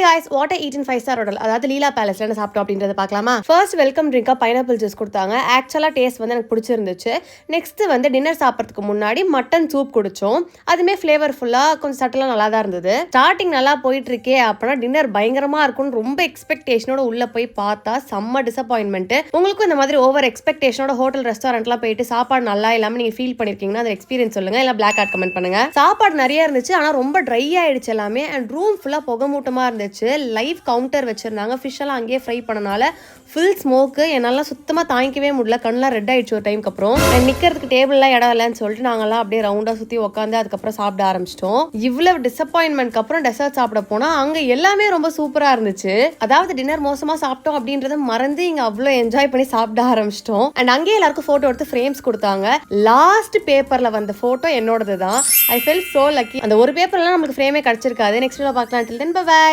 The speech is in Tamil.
guys, what I eat in 5-star hotel. அதாவது லீலா பேலஸ்ல என்ன சாப்பிட்டோம் அப்படின்றத பார்க்கலாமா? ஃபர்ஸ்ட் வெல்கம் ட்ரிங்கா பைனாப்பிள் ஜூஸ் கொடுத்தாங்க. ஆக்சுவலா டேஸ்ட் வந்து எனக்கு பிடிச்சிருந்துச்சு. நெக்ஸ்ட் வந்து டின்னர் சாப்பிட்றதுக்கு முன்னாடி மட்டன் சூப் குடிச்சோம். அதுமே ஃபிளேவர்ஃபுல்லா கொஞ்சம் சட்டலா நல்லா தான் இருந்தது. ஸ்டார்டிங் நல்லா போயிட்டு இருக்கே அப்படின்னா டின்னர் பயங்கரமா இருக்கும்னு ரொம்ப எக்ஸ்பெக்டேஷனோட உள்ள போய் பார்த்தா செம்ம டிசப்பாயின்மெண்ட். உங்களுக்கும் இந்த மாதிரி ஓவர் எக்ஸ்பெக்டேஷனோட ஹோட்டல் ரெஸ்டாரண்ட்லாம் போயிட்டு சாப்பாடு நல்லா இல்லாம நீங்க ஃபீல் பண்ணிருக்கீங்கன்னா அந்த எக்ஸ்பீரியன்ஸ் சொல்லுங்க. இல்ல பிளாக் ஆட் கமெண்ட் பண்ணுங்க. சாப்பாடு நிறைய இருந்துச்சு ஆனா ரொம்ப ட்ரை ஆயிடுச்சு எல்லாமே. அண்ட் ரூம் ஃபுல்லா புகமூட்டமா இருந்துச்சு. லைவ் கவுண்டர் வச்சிருந்தாங்க. ஃபிஷ் எல்லாம் அங்கேயே ஃப்ரை பண்ணனால ஃபுல் ஸ்மோக்கு என்னால சுத்தமா தாங்கிக்கவே முடியல. கண்ணெல்லாம் ரெட் ஆயிடுச்சு ஒரு டைம்க்கு அப்புறம். நிக்கிறதுக்கு டேபிள்லாம் இடம் இல்லைன்னு சொல்லிட்டு நாங்கெல்லாம் அப்படியே ரவுண்டா சுத்தி உட்காந்து அதுக்கப்புறம் சாப்பிட ஆரம்பிச்சிட்டோம். இவ்வளவு டிசப்பாயின்மெண்ட்க்கு அப்புறம் டெசர்ட் சாப்பிட போனா அங்க எல்லாமே ரொம்ப சூப்பரா இருந்துச்சு. அதாவது டின்னர் மோசமா சாப்பிட்டோம் அப்படின்றத மறந்து இங்க அவ்வளவு என்ஜாய் பண்ணி சாப்பிட ஆரம்பிச்சிட்டோம். அண்ட் அங்கேயே எல்லாருக்கும் போட்டோ எடுத்து ஃப்ரேம்ஸ் கொடுத்தாங்க. லாஸ்ட் பேப்பர்ல வந்த போட்டோ என்னோடது தான். ஐ ஃபெல் சோ லக்கி. அந்த ஒரு பேப்பர்லாம் நமக்கு ஃப்ரேமே கிடைச்சிருக்காது. நெக்ஸ்ட் பார்க்கலாம். Till then, bye bye.